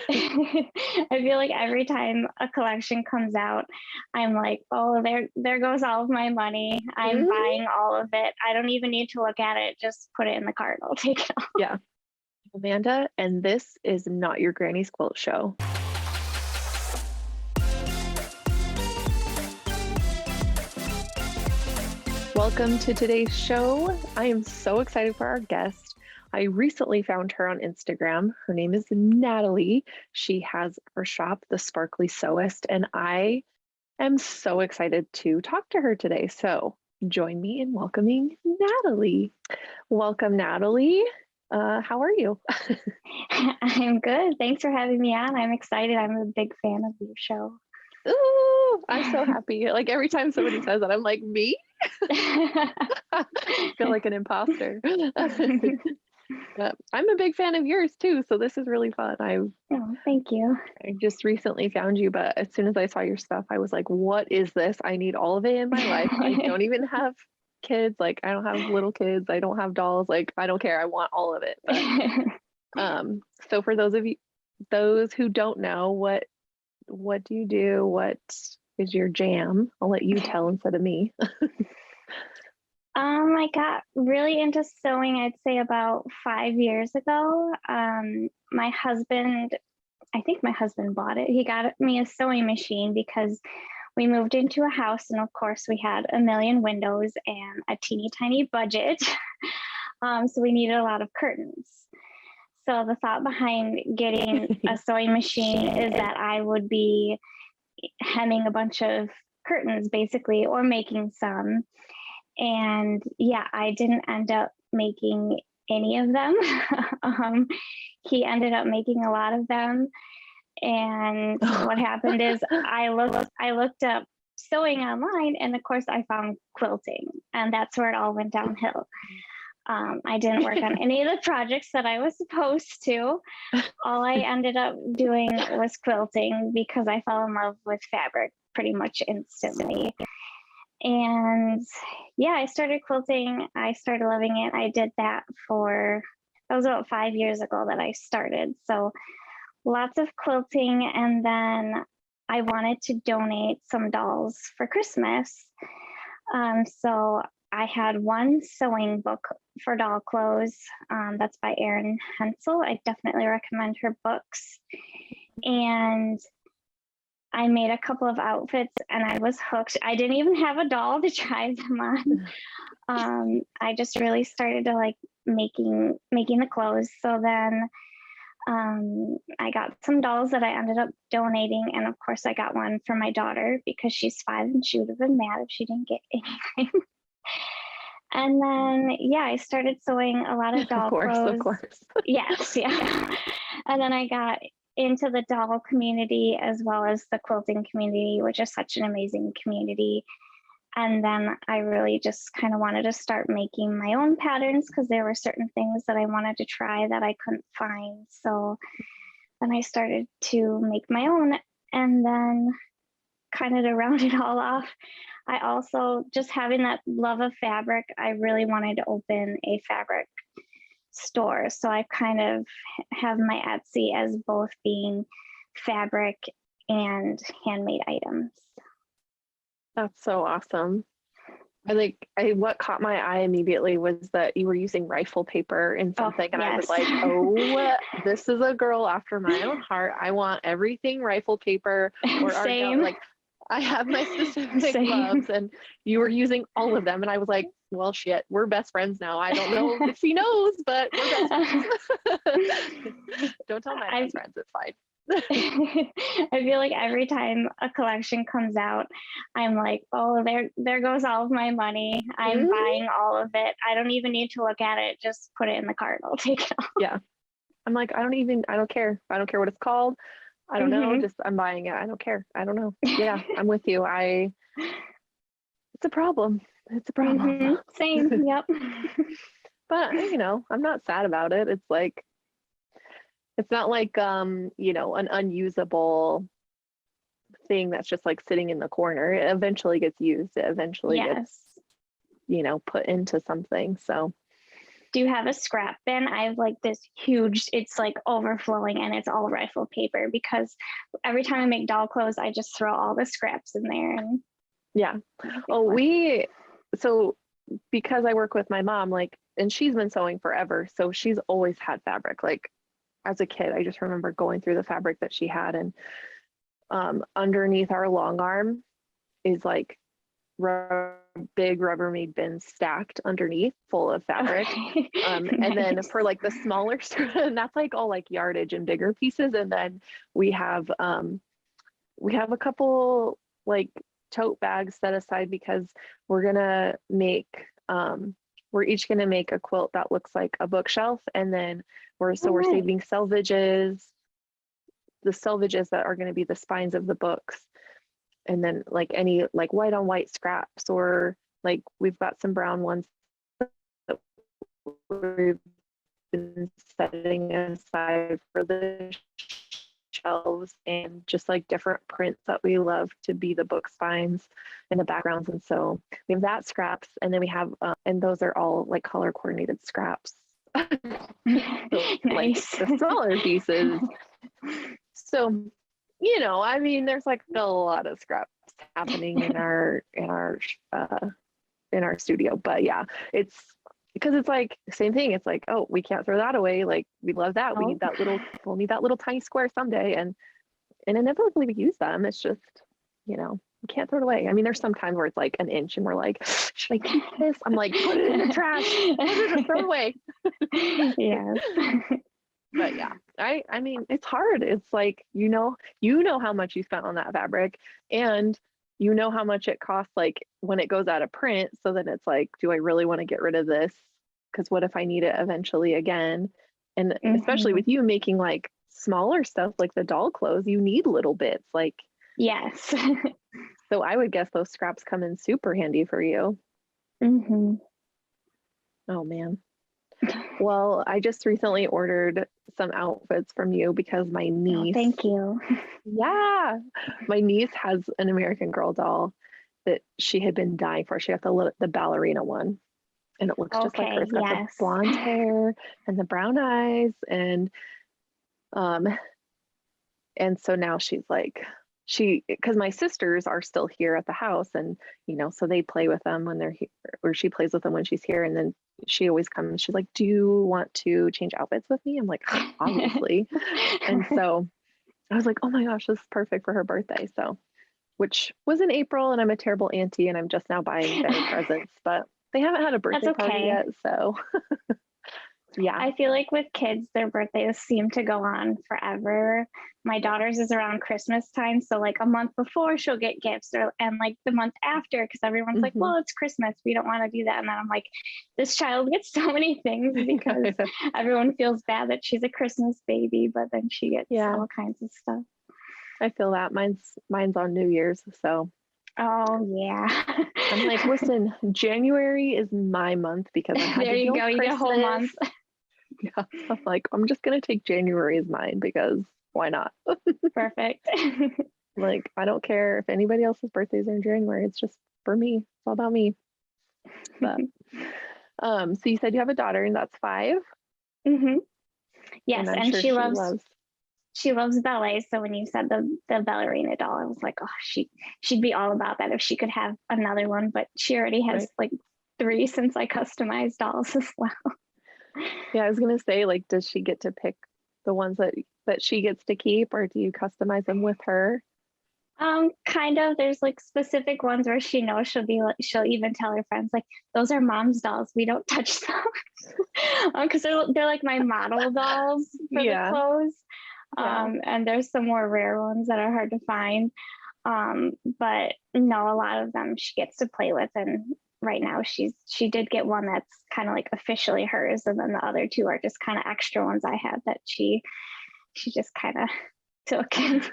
I feel like every time a collection comes out, I'm like, oh, there goes all of my money. I'm Mhm. buying all of it. I don't even need to look at it. Just put it in the cart. I'll take it all. Yeah, Amanda, and this is not your granny's quilt show. Welcome to today's show. I am so excited for our guest. I recently found her on Instagram. Her name is Natalie. She has her shop, the Sparkly Sewist, and I am so excited to talk to her today. So join me in welcoming Natalie. Welcome, Natalie. How are you? I'm good. Thanks for having me on. I'm excited. I'm a big fan of your show. Ooh, I'm so happy. Like every time somebody says that, I'm like, me? I feel like an imposter. But I'm a big fan of yours too, so this is really fun. Oh, thank you. I just recently found you, but as soon as I saw your stuff, I was like, what is this? I need all of it in my life. I don't even have kids. Like, I don't have little kids. I don't have dolls. Like, I don't care. I want all of it. So for those who don't know, what do you do? What is your jam? I'll let you tell instead of me. I got really into sewing, I'd say about 5 years ago. My husband, I think my husband bought it. He got me a sewing machine because we moved into a house, and of course, we had a million windows and a teeny tiny budget. So we needed a lot of curtains. So the thought behind getting a sewing machine is that I would be hemming a bunch of curtains basically, or making some. And yeah, I didn't end up making any of them. He ended up making a lot of them. And what happened is I looked up sewing online, and of course I found quilting, and that's where it all went downhill. I didn't work on any of the projects that I was supposed to. All I ended up doing was quilting because I fell in love with fabric pretty much instantly. And yeah, I started quilting. I started loving it. I did that that was about 5 years ago that I started. So lots of quilting. And then I wanted to donate some dolls for Christmas. So I had one sewing book for doll clothes. That's by Erin Hensel. I definitely recommend her books. And I made a couple of outfits and I was hooked. I didn't even have a doll to try them on. I just really started to like making the clothes. So then I got some dolls that I ended up donating, and of course I got one for my daughter because she's 5 and she would have been mad if she didn't get anything. And then yeah, I started sewing a lot of doll clothes. Of course. Yes, yeah. And then I got into the doll community as well as the quilting community, which is such an amazing community. And then I really just kind of wanted to start making my own patterns because there were certain things that I wanted to try that I couldn't find. So then I started to make my own. And then kind of to round it all off, I also, just having that love of fabric, I really wanted to open a fabric store. So I kind of have my Etsy as both being fabric and handmade items. That's so awesome. What caught my eye immediately was that you were using rifle paper in something, and I was like, oh, this is a girl after my own heart. I want everything rifle paper or Same. like I have my specific gloves, and you were using all of them, and I was like, well, shit, we're best friends now. I don't know if she knows, but we're best friends. Don't tell my best friends, it's fine. I feel like every time a collection comes out, I'm like, oh, there goes all of my money. I'm buying all of it. I don't even need to look at it. Just put it in the cart. I'll take it all. Yeah. I'm like, I don't care. I don't care what it's called. I don't know. Just I'm buying it. I don't care. I don't know. Yeah, I'm with you. It's a problem. It's a problem. Same. Yep. But I'm not sad about it. It's like, it's not like an unusable thing that's just like sitting in the corner. It eventually gets used. It eventually gets put into something. So do you have a scrap bin? I have like this huge, it's like overflowing and it's all rifle paper because every time I make doll clothes, I just throw all the scraps in there and Yeah. Oh, so because I work with my mom, like, and she's been sewing forever, so she's always had fabric. Like as a kid, I just remember going through the fabric that she had, and underneath our long arm is like big Rubbermaid bins stacked underneath full of fabric. Okay. And then Nice. for like the smaller stuff, and that's like all like yardage and bigger pieces. And then we have a couple like tote bags set aside because we're gonna make we're each gonna make a quilt that looks like a bookshelf, and then we're Nice. saving selvages, the selvages that are going to be the spines of the books, and then like any like white on white scraps, or like we've got some brown ones that we've been setting aside for the shelves, and just like different prints that we love to be the book spines and the backgrounds. And so we have that scraps, and then we have and those are all like color coordinated scraps. So, like Nice. the smaller pieces. So, I mean, there's like a lot of scraps happening in our studio. But yeah, it's because it's like same thing. It's like, oh, we can't throw that away. Like we love that. We Oh. need that we'll need that little tiny square someday. And inevitably we use them. It's just, we can't throw it away. I mean, there's some times where it's like an inch and we're like, should I keep this? I'm like, put it in the trash. Throw it away. Yes. But yeah, I mean, it's hard. It's like, you know how much you spent on that fabric, and you know how much it costs like when it goes out of print. So then it's like, do I really want to get rid of this? Because what if I need it eventually again? And especially with you making like smaller stuff like the doll clothes, you need little bits. Like, Yes. so I would guess those scraps come in super handy for you. Mm-hmm. Oh man. Well, I just recently ordered some outfits from you because my niece. Oh, thank you. Yeah, my niece has an American Girl doll that she had been dying for. She got the ballerina one, and it looks just like her. Okay, It's got the yes. blonde hair and the brown eyes, um, and so now she's like, because my sisters are still here at the house, and so they play with them when they're here, or she plays with them when she's here, and then she always comes. She's like, "Do you want to change outfits with me?" I'm like, obviously. And so I was like, oh my gosh, this is perfect for her birthday. So, which was in April, and I'm a terrible auntie, and I'm just now buying their presents, but they haven't had a birthday That's party okay. yet. So, yeah. I feel like with kids, their birthdays seem to go on forever. My daughter's is around Christmas time, so like a month before she'll get gifts, and like the month after, because everyone's like, well, it's Christmas, we don't want to do that. And then I'm like, this child gets so many things because everyone feels bad that she's a Christmas baby, but then she gets all kinds of stuff. I feel that mine's on New Year's, so. Oh yeah. I'm like, listen, January is my month because I had there to you deal go, with you get a whole month. Yeah, I'm like, I'm just gonna take January as mine because why not? Perfect. Like, I don't care if anybody else's birthdays are in January. It's just for me. It's all about me. But so you said you have a daughter, and that's 5. Mm-hmm. Yes, and and sure she loves ballet. So when you said the ballerina doll, I was like, oh, she'd be all about that if she could have another one. But she already has like 3 since I customized dolls as well. Yeah, I was gonna say, like, does she get to pick the ones that she gets to keep, or do you customize them with her? Kind of. There's like specific ones where she knows she'll even tell her friends like, those are mom's dolls. We don't touch them, because they're like my model dolls for the clothes. And there's some more rare ones that are hard to find. But no, a lot of them she gets to play with, and right now she did get one that's kind of like officially hers, and then the other 2 are just kind of extra ones I had that she just kind of took and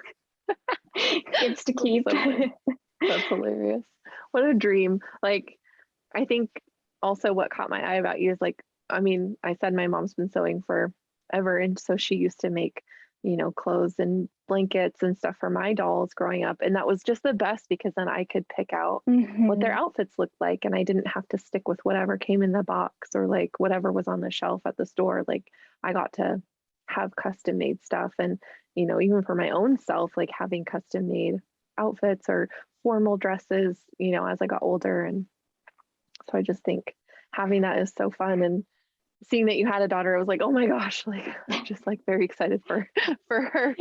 gets to keep. That's hilarious. What a dream. Like, I think also what caught my eye about you is like, I mean, I said my mom's been sewing forever, and so she used to make clothes and blankets and stuff for my dolls growing up. And that was just the best because then I could pick out what their outfits looked like and I didn't have to stick with whatever came in the box or like whatever was on the shelf at the store. Like I got to have custom made stuff and, even for my own self, like having custom made outfits or formal dresses, as I got older. And so I just think having that is so fun. And seeing that you had a daughter, I was like, oh my gosh, like I'm just like very excited for her.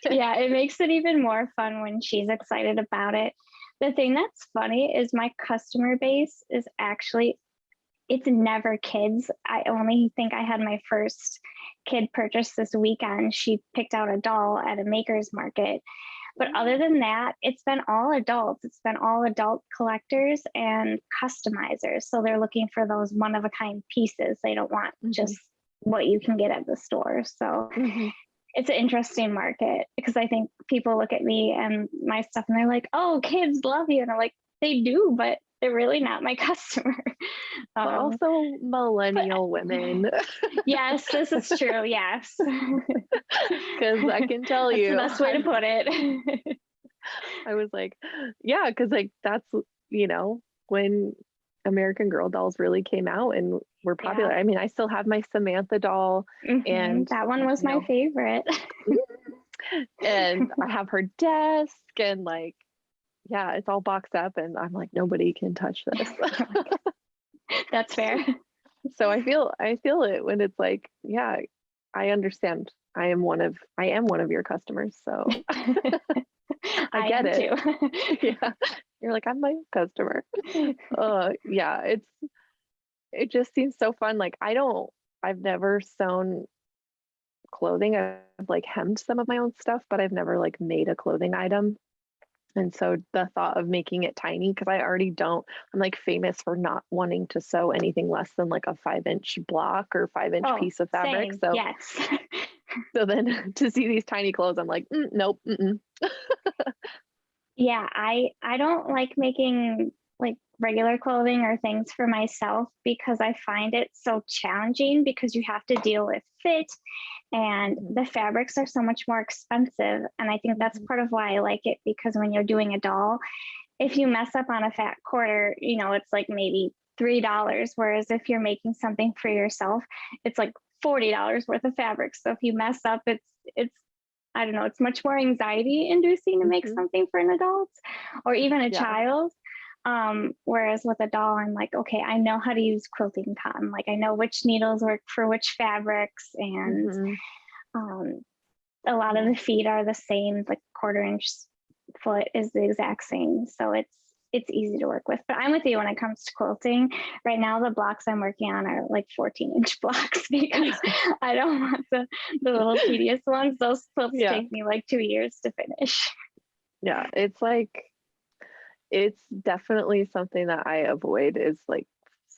Yeah, it makes it even more fun when she's excited about it. The thing that's funny is my customer base is actually, it's never kids. I only think I had my first kid purchase this weekend. She picked out a doll at a maker's market. But other than that, it's been all adults. It's been all adult collectors and customizers. So they're looking for those one of a kind pieces. They don't want just what you can get at the store. So it's an interesting market because I think people look at me and my stuff and they're like, oh, kids love you. And I'm like, they do, but they're really not my customer. But also millennial women. Yes, this is true. Yes. Because I can tell That's you. the best way to put it. I was like, yeah, because like that's, when American Girl dolls really came out and were popular. Yeah. I mean, I still have my Samantha doll and that one was my favorite. And I have her desk and like, yeah, it's all boxed up and I'm like, nobody can touch this. That's fair. So I feel it when it's like, yeah, I understand. I am one of your customers. So I get it. Too. Yeah. You're like, I'm my customer. Yeah, it just seems so fun. Like I've never sewn clothing. I've like hemmed some of my own stuff, but I've never like made a clothing item. And so the thought of making it tiny, because I'm like famous for not wanting to sew anything less than like a 5-inch block or 5-inch piece of fabric. Same. So yes. So then to see these tiny clothes, I'm like, nope. Yeah, I don't like making like regular clothing or things for myself because I find it so challenging because you have to deal with fit and the fabrics are so much more expensive. And I think that's part of why I like it because when you're doing a doll, if you mess up on a fat quarter, it's like maybe $3. Whereas if you're making something for yourself, it's like $40 worth of fabric. So if you mess up, it's I don't know, it's much more anxiety inducing to make something for an adult or even a child. Whereas with a doll, I'm like, okay, I know how to use quilting cotton. Like I know which needles work for which fabrics and a lot of the feet are the same, like 1/4-inch foot is the exact same. So it's easy to work with. But I'm with you when it comes to quilting. Right now, the blocks I'm working on are like 14-inch blocks because I don't want the little tedious ones. Those quilts take me like 2 years to finish. Yeah, it's definitely something that I avoid is like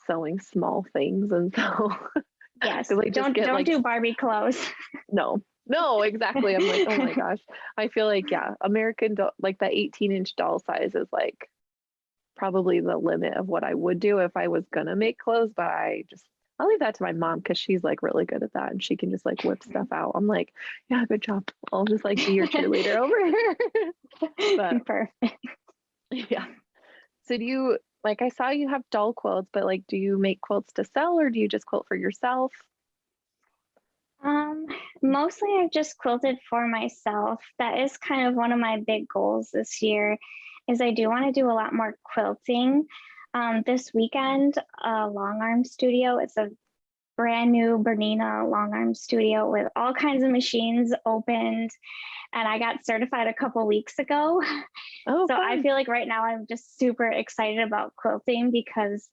sewing small things. And so yes, don't do Barbie clothes. No, exactly. I'm like, oh my gosh. I feel like, American doll, like that 18-inch doll size is like probably the limit of what I would do if I was gonna make clothes, but I'll leave that to my mom because she's like really good at that and she can just like whip stuff out. I'm like, yeah, good job. I'll just like be your cheerleader over here. But perfect. Yeah. So do you like I saw you have doll quilts, but like do you make quilts to sell or do you just quilt for yourself? Mostly I've just quilted for myself. That is kind of one of my big goals this year is I do want to do a lot more quilting. This weekend, Longarm Studio, it's a brand new Bernina Longarm studio with all kinds of machines opened. And I got certified a couple weeks ago. Oh, so fun. I feel like right now I'm just super excited about quilting because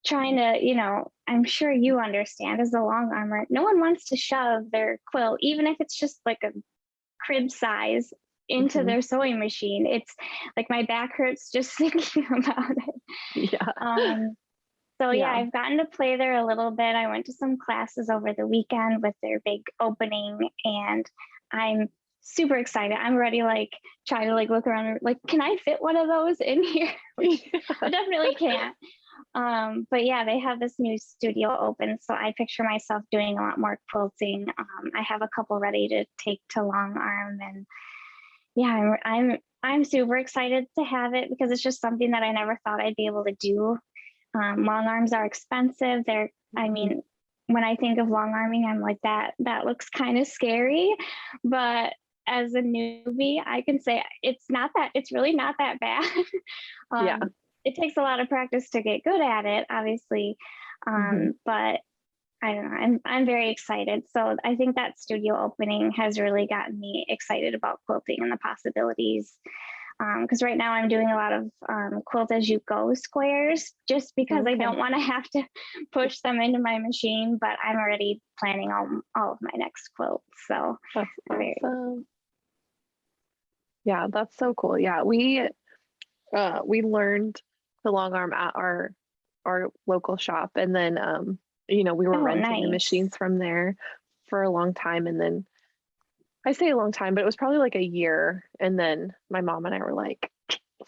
trying to, I'm sure you understand as a long armor, no one wants to shove their quilt, even if it's just like a crib size, into their sewing machine. It's like my back hurts just thinking about it. Yeah. So I've gotten to play there a little bit. I went to some classes over the weekend with their big opening and I'm super excited. I'm ready, like try to like look around, like, can I fit one of those in here? I definitely can't. But yeah, they have this new studio open, so I picture myself doing a lot more quilting. I have a couple ready to take to Longarm, and yeah, I'm super excited to have it because it's just something that I never thought I'd be able to do. Long arms are expensive. I mean, when I think of long arming, I'm like that looks kind of scary, but as a newbie, I can say it's really not that bad. Yeah. It takes a lot of practice to get good at it, obviously. But I don't know, I'm very excited. So I think that studio opening has really gotten me excited about quilting and the possibilities. Because right now I'm doing a lot of quilt as you go squares just because I don't want to have to push them into my machine, but I'm already planning all of my next quilts. So that's awesome. Yeah, that's so cool. Yeah, we learned the long arm at our local shop, and then we were renting the machines from there for a long time, and then I say a long time, but it was probably like a year. And then my mom and I were like,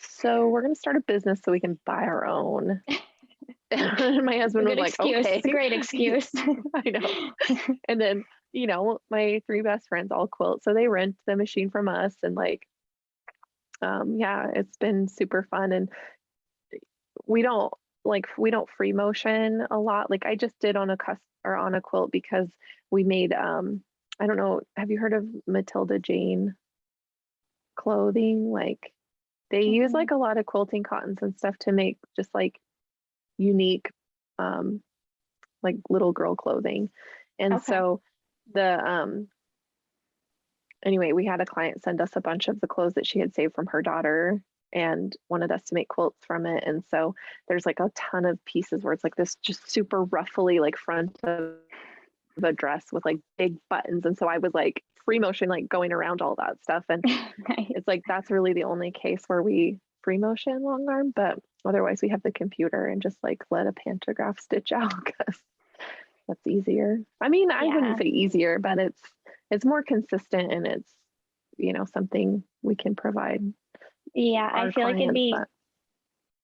so we're going to start a business so we can buy our own. And my husband was like, okay. It's a great excuse. I know. And then, my 3 best friends all quilt. So they rent the machine from us. And yeah, it's been super fun. And we don't free motion a lot. Like I just did on a quilt because we made, I don't know. Have you heard of Matilda Jane clothing? Like they use like a lot of quilting cottons and stuff to make just like unique, like little girl clothing. And so anyway, we had a client send us a bunch of the clothes that she had saved from her daughter and wanted us to make quilts from it. And so there's like a ton of pieces where it's like this just super ruffly like front of the dress with like big buttons, and so I was like free motion like going around all that stuff, and it's like that's really the only case where we free motion long arm, but otherwise we have the computer and just like let a pantograph stitch out because that's easier. I mean, I wouldn't say easier, but it's more consistent, and it's something we can provide. Yeah, I feel like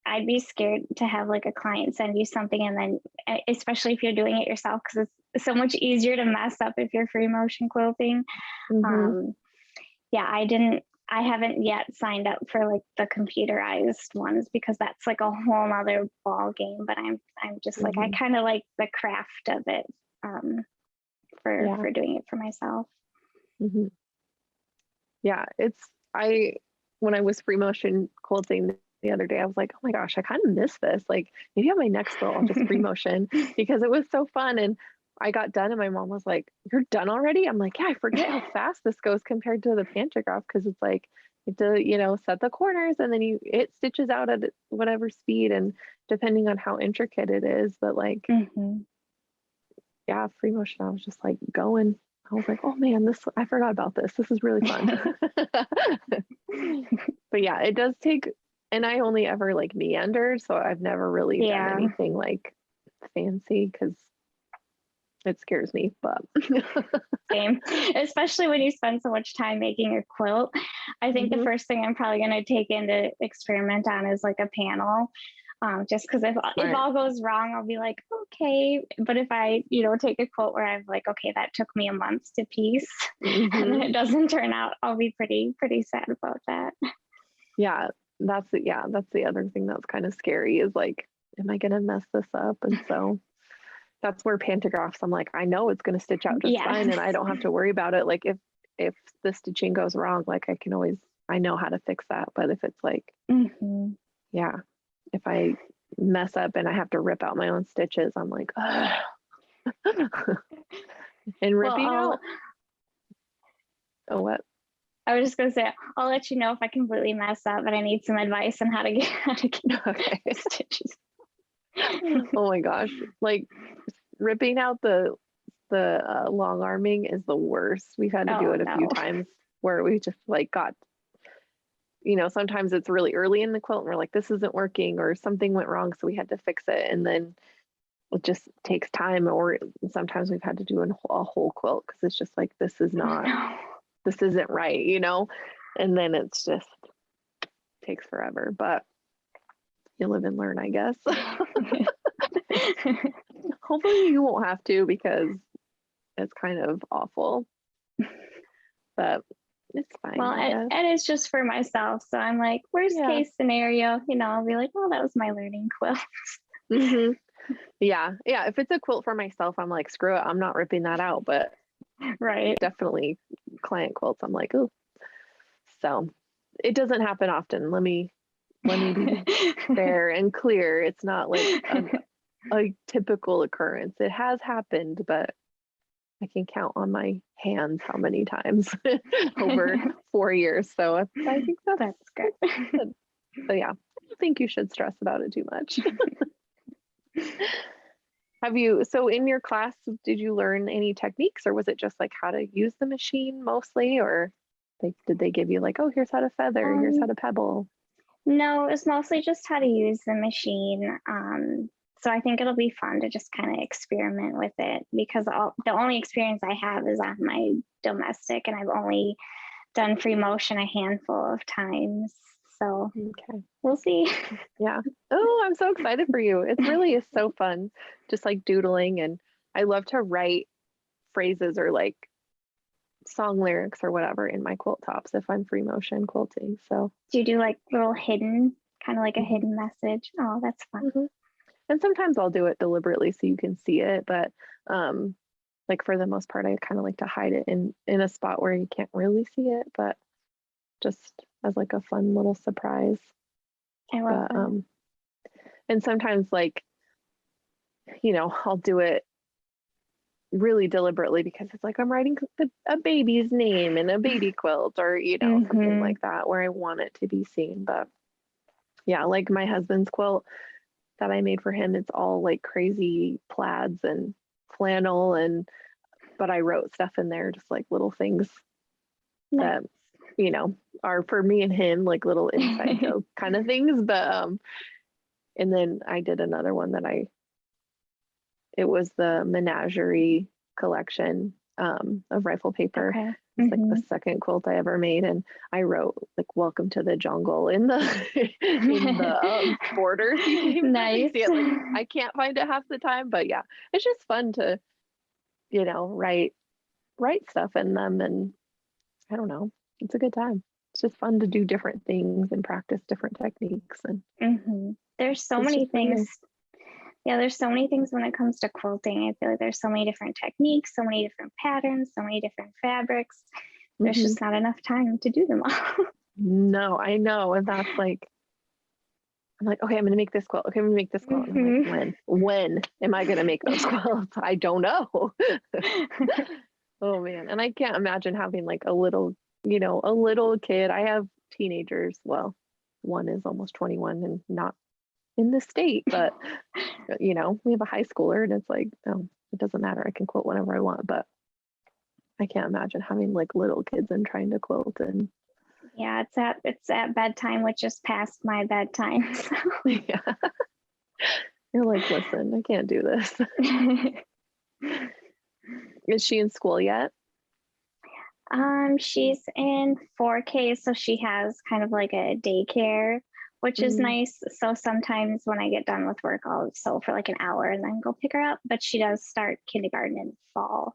I'd be scared to have like a client send you something and then, especially if you're doing it yourself, because it's so much easier to mess up if you're free motion quilting. Yeah, I haven't yet signed up for like the computerized ones because that's like a whole nother ball game. But I'm just like I kind of like the craft of it for doing it for myself. Yeah, when I was free motion quilting the other day, I was like, oh my gosh, I kind of miss this. Like maybe on my next quilt, I'll just free motion because it was so fun. And I got done and my mom was like, you're done already? I'm like, yeah, I forget how fast this goes compared to the pantograph because it's like you have to, set the corners and then it stitches out at whatever speed and depending on how intricate it is. But like, yeah, free motion, I was just like going. I was like, oh man, I forgot about this. This is really fun. But yeah, it does take, and I only ever like meandered, so I've never really done anything like fancy because it scares me, but same, especially when you spend so much time making a quilt. I think the first thing I'm probably going to take in to experiment on is like a panel. Just because if all goes wrong, I'll be like, okay. But if I, take a quilt where I'm like, okay, that took me a month to piece and it doesn't turn out, I'll be pretty sad about that. Yeah, that's the other thing that's kind of scary is like, am I going to mess this up? And so that's where pantographs, I'm like, I know it's going to stitch out just fine and I don't have to worry about it. Like if the stitching goes wrong, like I know how to fix that. But if it's like, if I mess up and I have to rip out my own stitches, I'm like, and ripping out. Oh, what? I was just gonna say, I'll let you know if I completely mess up, but I need some advice on how to get stitches. Oh my gosh! Like ripping out the long arming is the worst. We've had to do it a few times where we just like got. Sometimes it's really early in the quilt and we're like, this isn't working or something went wrong. So we had to fix it. And then it just takes time. Or sometimes we've had to do a whole quilt because it's just like, this isn't right, And then it's just takes forever. But you live and learn, I guess. Hopefully you won't have to, because it's kind of awful, but it's fine. Well, I guess. and it's just for myself. So I'm like, worst Yeah. case scenario, I'll be like, well, that was my learning quilt. Hmm. Yeah. If it's a quilt for myself, I'm like, screw it, I'm not ripping that out. But Right. definitely client quilts, I'm like, oh. So it doesn't happen often. Let me be fair and clear. It's not like a typical occurrence. It has happened, but I can count on my hands how many times over 4 years. So I think that's good. good. So yeah, I don't think you should stress about it too much. So in your class, did you learn any techniques, or was it just like how to use the machine mostly, or did they give you like, oh, here's how to feather, here's how to pebble? No, it's mostly just how to use the machine. So I think it'll be fun to just kind of experiment with it, because the only experience I have is on my domestic, and I've only done free motion a handful of times. So Okay. we'll see. Yeah. Oh, I'm so excited for you. It really is so fun, just like doodling. And I love to write phrases or like song lyrics or whatever in my quilt tops if I'm free motion quilting. So Do you do like little hidden, kind of like a Mhm. hidden message? Oh, that's fun. Mhm. And sometimes I'll do it deliberately so you can see it, but like for the most part, I kind of like to hide it in a spot where you can't really see it, but just as like a fun little surprise. I love But that. and sometimes like, I'll do it really deliberately because it's like I'm writing a baby's name in a baby quilt, or something Mm-hmm. like that where I want it to be seen. But yeah, like my husband's quilt that I made for him, it's all like crazy plaids and flannel, but I wrote stuff in there, just like little things Nice. that are for me and him, like little inside joke kind of things. But and then I did another one it was the menagerie collection of rifle paper. Okay. It's like Mm-hmm. the second quilt I ever made, and I wrote like "Welcome to the Jungle" in the in the borders. You can even barely Nice. see it. Like I can't find it half the time, but yeah, it's just fun to write stuff in them, and I don't know, it's a good time. It's just fun to do different things and practice different techniques, and Mm-hmm. There's so it's many just for things. you. Yeah, there's so many things when it comes to quilting. I feel like there's so many different techniques, so many different patterns, so many different fabrics. There's Hmm. just not enough time to do them all. No, I know, and that's like I'm like, okay, I'm gonna make this quilt. Okay, I'm gonna make this quilt. And I'm like, Mm-hmm. when? When am I gonna make those quilts? I don't know. Oh man. And I can't imagine having like a little kid. I have teenagers. Well, one is almost 21 and not in the state, but we have a high schooler, and it's like, no, it doesn't matter. I can quilt whenever I want, but I can't imagine having like little kids and trying to quilt. And Yeah, it's at bedtime, which just passed my bedtime. So. yeah, you're like, listen, I can't do this. Is she in school yet? She's in 4K, so she has kind of like a daycare, which is Mm. nice. So sometimes when I get done with work, I'll sew for like an hour and then go pick her up. But she does start kindergarten in fall.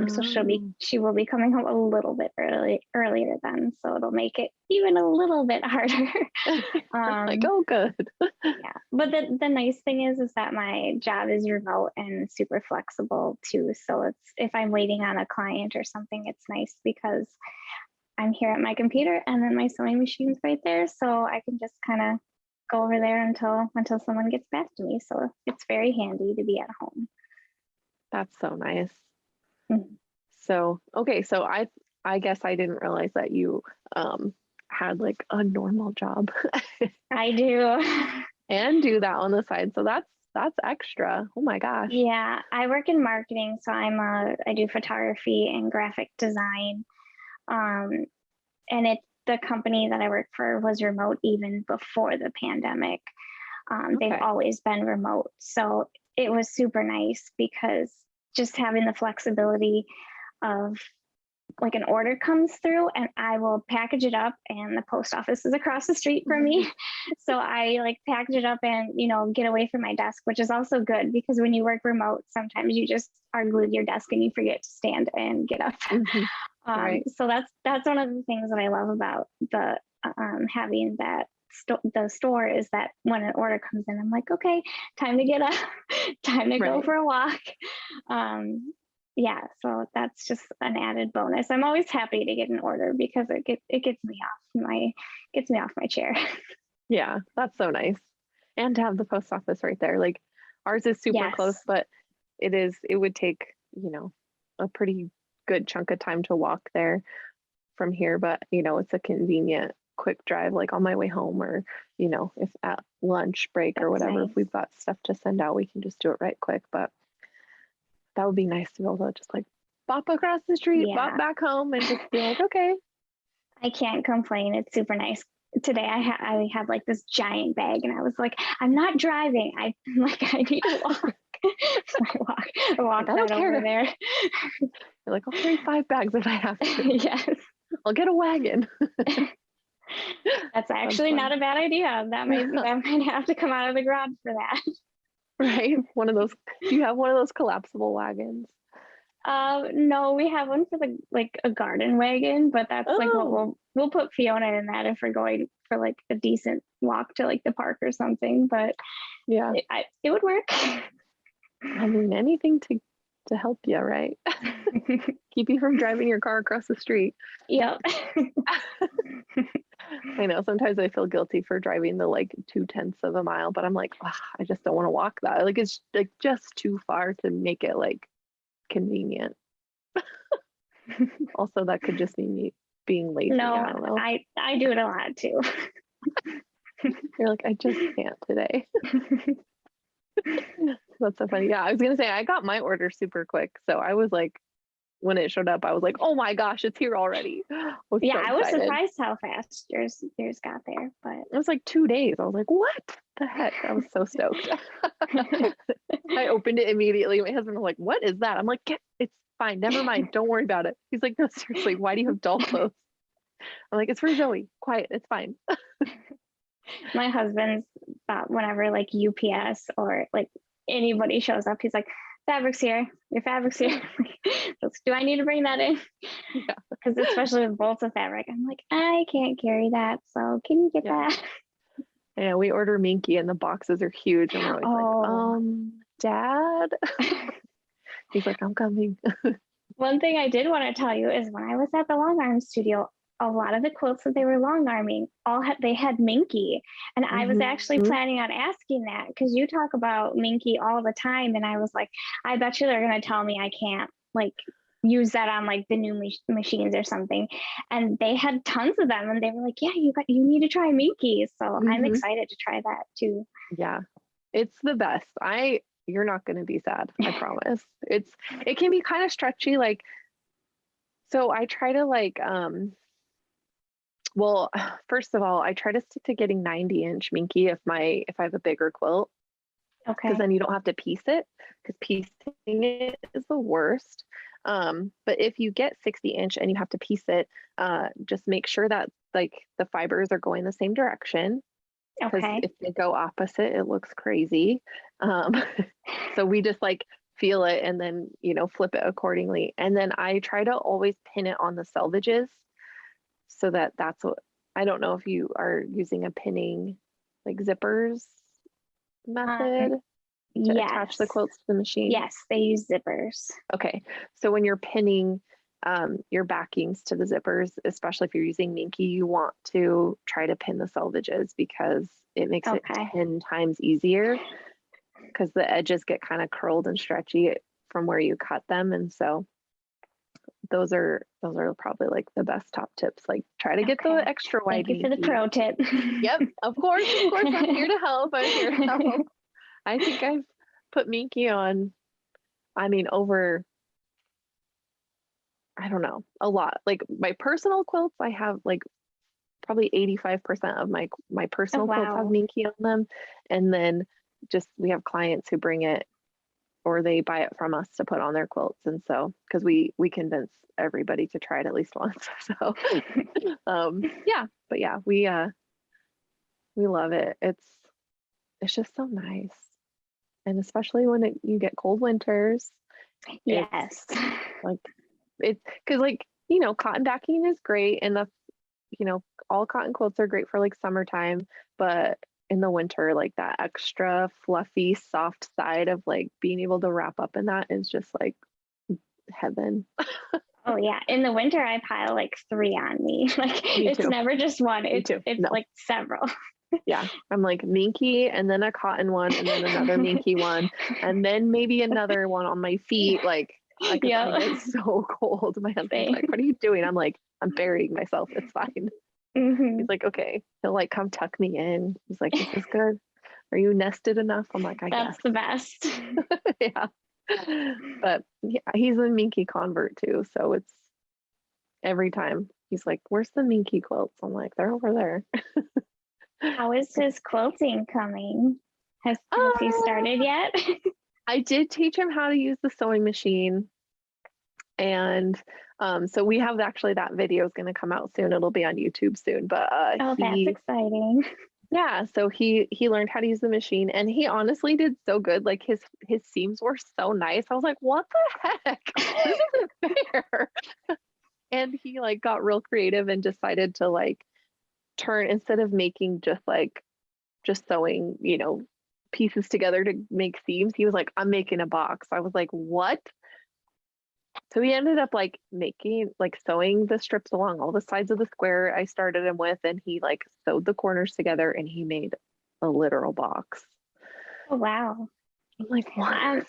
So Oh. she will be coming home a little bit earlier then, so it'll make it even a little bit harder. Like, um, oh, good. yeah, but the nice thing is that my job is remote and super flexible too. So it's if I'm waiting on a client or something, it's nice because I'm here at my computer and then my sewing machine's right there, so I can just kind of go over there until someone gets back to me. So it's very handy to be at home. That's so nice. Mhm. So, okay, so I guess I didn't realize that you had like a normal job I do. and do that on the side. So that's extra. Oh my gosh. Yeah, I work in marketing, so I do photography and graphic design. Um, and the company that I work for was remote even before the pandemic. They've Okay. always been remote, so it was super nice because just having the flexibility of like an order comes through and I will package it up, and the post office is across the street from me. So I like package it up and, get away from my desk, which is also good because when you work remote, sometimes you just are glued to your desk and you forget to stand and get up. Right. So that's one of the things that I love about the having that the store is that when an order comes in, I'm like, okay, time to get up, time to go Right. for a walk. Yeah, so that's just an added bonus. I'm always happy to get an order because it gets me off my chair. Yeah, that's so nice. And to have the post office right there. Like ours is super close, Yes, but it would take, a pretty good chunk of time to walk there from here, but it's a convenient quick drive like on my way home, or if at lunch break or that's whatever, nice. if we've got stuff to send out, we can just do it right quick. But that would be nice to be able to just like bop across the street, bop Yeah, back home, and just be like, okay. I can't complain. It's super nice. Today I had like this giant bag and I was like, I'm not driving. I'm like, I need to walk. So I Like, walked I don't that over care. there. You're like, I'll carry 5 bags if I have to. Yes, I'll get a wagon. that's That's actually not fun. a bad idea. That might have to come out of the garage for that. Right? One of those. Do you have one of those collapsible wagons? No, we have one for the like a garden wagon, but that's like what Oh, we'll put Fiona in that if we're going for like a decent walk to like the park or something. But yeah. it would work. I mean, anything to help you, right? Keep you from driving your car across the street. Yep. I know sometimes I feel guilty for driving the like 2/10 of a mile, but I'm like, "Ugh, I just don't want to walk that. Like it's like just too far to make it like convenient. Also, that could just be me being lazy. No, I don't know. I do it a lot too. You're like, I just can't today. That's so funny. Yeah, I was gonna say I got my order super quick. So I was like, when it showed up, I was like, oh my gosh, it's here already. I was Yeah, so I was excited. surprised how fast yours got there, but It was like 2 days. I was like, what the heck? I was so stoked. I opened it immediately. My husband was like, what is that? I'm like, it's fine. Never mind. Don't worry about it. He's like, no, seriously, why do you have doll clothes? I'm like, it's for Zoe. Quiet. It's fine. my husband's whenever like UPS or like anybody shows up, he's like, fabric's here. Your fabric's here. Do I need to bring that in? Yeah. Because especially with bolts of fabric, I'm like, I can't carry that. So can you get Yeah. that? Yeah. We order Minky and the boxes are huge. And we're always Oh. like, Dad. He's like, I'm coming. One thing I did want to tell you is when I was at the Longarm studio, a lot of the quilts that they were longarming they had Minky, and I was actually Mhm. planning on asking that because you talk about Minky all the time, and I was like, I bet you they're going to tell me I can't like use that on like the new machines or something, and they had tons of them, and they were like, yeah, you need to try Minky, so I'm Mhm. excited to try that too. Yeah. It's the best. You're not going to be sad. I promise. It can be kind of stretchy. Like, so I try to like, well, first of all, I try to stick to getting 90-inch Minky if I have a bigger quilt, because Okay. then you don't have to piece it, because piecing it is the worst. But if you get 60-inch and you have to piece it, just make sure that like the fibers are going the same direction, because Okay. if they go opposite, it looks crazy. Um, so we just like feel it and then, flip it accordingly. And then I try to always pin it on the selvages, so that's what, I don't know if you are using a pinning like zippers Um, method to attach yes. the quilts to the machine. Yes, they use zippers. Okay. So when you're pinning your backings to the zippers, especially if you're using Minky, you want to try to pin the selvages because it makes it Okay. 10 times easier, because the edges get kind of curled and stretchy from where you cut them. And so those are probably like the best top tips. Like try to get the Okay. extra wide Thank you for the Minky. pro tip. Yep, of course, I'm here to help. I'm here to help. I think I've put Minky on, I mean, over, I don't know, a lot. Like my personal quilts, I have like probably 85% of my Oh, personal quilts have wow. Minky on them. And then just we have clients who bring it or they buy it from us to put on their quilts. And so, because we convince everybody to try it at least once. So, yeah, but yeah, we love it. It's just so nice, and especially when you get cold winters. Yes. Like it's because like cotton backing is great, and the all cotton quilts are great for like summertime, but in the winter, like that extra fluffy, soft side of like being able to wrap up in that is just like heaven. Oh yeah. In the winter, I pile like 3 on me. Like Me it's too. never just one. Me too. It's No. like several. Yeah. I'm like Minky and then a cotton one and then another Minky one and then maybe another one on my feet. Like I get so cold. My husband's like, what are you doing? I'm like, I'm burying myself. It's fine. He's like, okay. He'll like come tuck me in. He's like, is this good? Are you nested enough? I'm like, I guess. That's the best. Yeah. But yeah, he's a Minky convert too. So it's every time he's like, where's the Minky quilts? I'm like, they're over there. How is his quilting coming? Has he started yet? I did teach him how to use the sewing machine. And so we have actually that video is going to come out soon. It'll be on YouTube soon. But that's exciting. Yeah, so he learned how to use the machine, and he honestly did so good. Like his seams were so nice. I was like, what the heck? This isn't fair. And he like got real creative and decided to like turn, instead of making just sewing, pieces together to make seams, he was like, I'm making a box. I was like, what? So he ended up like sewing the strips along all the sides of the square I started him with, and he like sewed the corners together and he made a literal box. Oh wow. I'm like, what?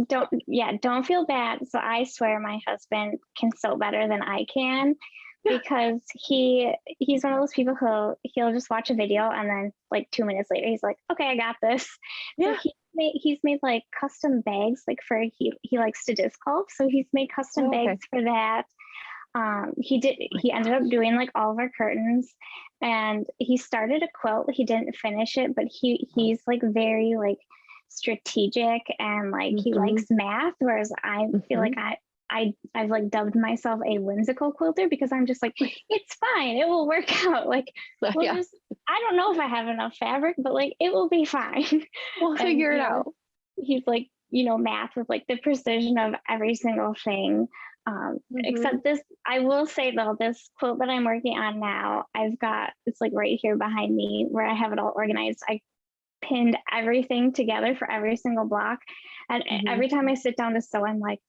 Don't feel bad. So I swear my husband can sew better than I can, because he's one of those people he'll just watch a video and then like 2 minutes later he's like, okay, I got this. Yeah. So he's made like custom bags, like he likes to disc golf, so he's made custom bags for that. He ended up doing like all of our curtains, and he started a quilt. He didn't finish it, but he's like very like strategic, and like he likes math, whereas I feel like I've like dubbed myself a whimsical quilter, because I'm just like, it's fine, it will work out. Like I don't know if I have enough fabric, but like it will be fine. We'll figure it out. He's like, math with like the precision of every single thing. Except this, I will say though, this quilt that I'm working on now, it's like right here behind me where I have it all organized. I pinned everything together for every single block. And every time I sit down to sew, I'm like,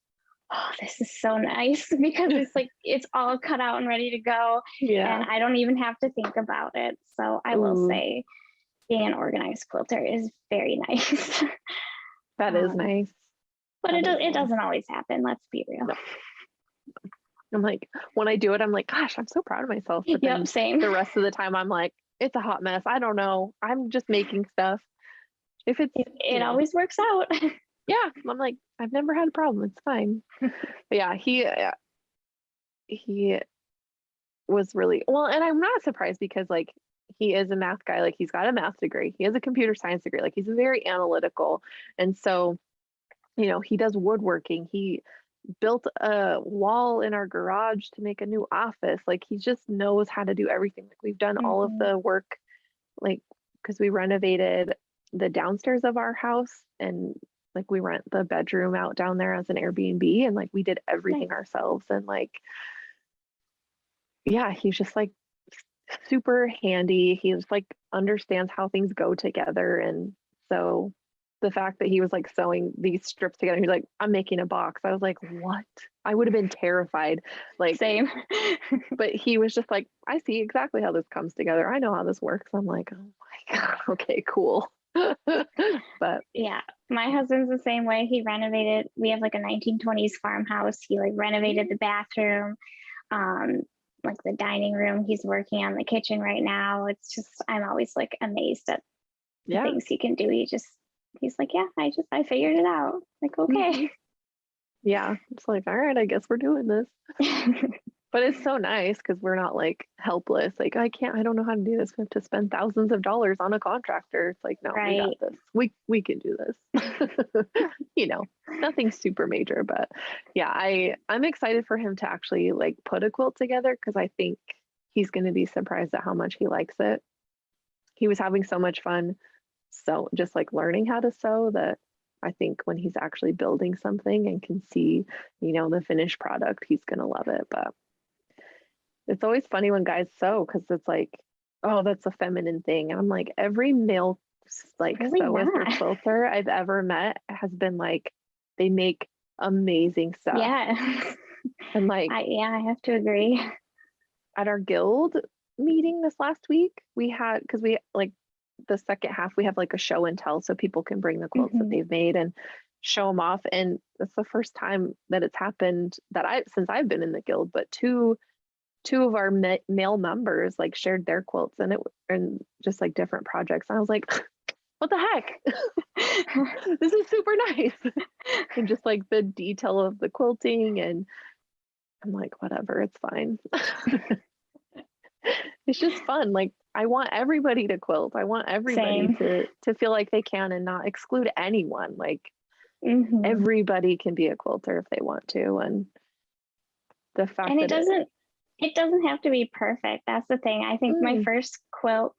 oh, this is so nice, because it's like, it's all cut out and ready to go. Yeah. And I don't even have to think about it. So I will say being an organized quilter is very nice. That is nice. But it doesn't always happen. Let's be real. No. I'm like, when I do it, I'm like, gosh, I'm so proud of myself. But then same. The rest of the time, I'm like, it's a hot mess. I don't know. I'm just making stuff. If it always works out. Yeah, I'm like, I've never had a problem. It's fine. But yeah, he was really well, and I'm not surprised, because like he is a math guy. Like he's got a math degree. He has a computer science degree. Like he's very analytical, and so he does woodworking. He built a wall in our garage to make a new office. Like he just knows how to do everything. Like we've done all of the work, like because we renovated the downstairs of our house, and like we rent the bedroom out down there as an Airbnb, and like we did everything ourselves. And like, yeah, he's just like super handy. He just like understands how things go together. And so the fact that he was like sewing these strips together, he's like, I'm making a box. I was like, what? I would have been terrified. Like, same. But he was just like, I see exactly how this comes together. I know how this works. I'm like, oh my God, okay, cool. But yeah, my husband's the same way. He renovated, we have like a 1920s farmhouse. He like renovated the bathroom, like the dining room. He's working on the kitchen right now. It's just, I'm always like amazed at the things he can do. He's like, yeah, I figured it out. Like, okay. Yeah, it's like, all right, I guess we're doing this. But it's so nice because we're not like helpless. Like, I don't know how to do this. We have to spend thousands of dollars on a contractor. It's like, no, we got Right. this. We can do this. You know, nothing super major, but yeah, I'm excited for him to actually like put a quilt together because I think he's going to be surprised at how much he likes it. He was having so much fun, so just like learning how to sew, that I think when he's actually building something and can see, you know, the finished product, he's going to love it. But it's always funny when guys sew because it's like, oh, that's a feminine thing. And I'm like, every male like Really sewist or not. quilter I've ever met has been like, they make amazing stuff. Yeah. And like I have to agree. at our guild meeting this last week, we had, because we like the second half, we have like a show and tell so people can bring the quilts that Mhm. they've made and show them off. And it's the first time that it's happened that since I've been in the guild, but two of our male members like shared their quilts and just like different projects. And I was like, what the heck? This is super nice. And just like the detail of the quilting, and I'm like, whatever, it's fine. It's just fun. Like, I want everybody to quilt. I want everybody Same. to feel like they can and not exclude anyone. Like, Hmm. everybody can be a quilter if they want to. And the fact And that it doesn't have to be perfect. That's the thing. I think my mm, first quilt,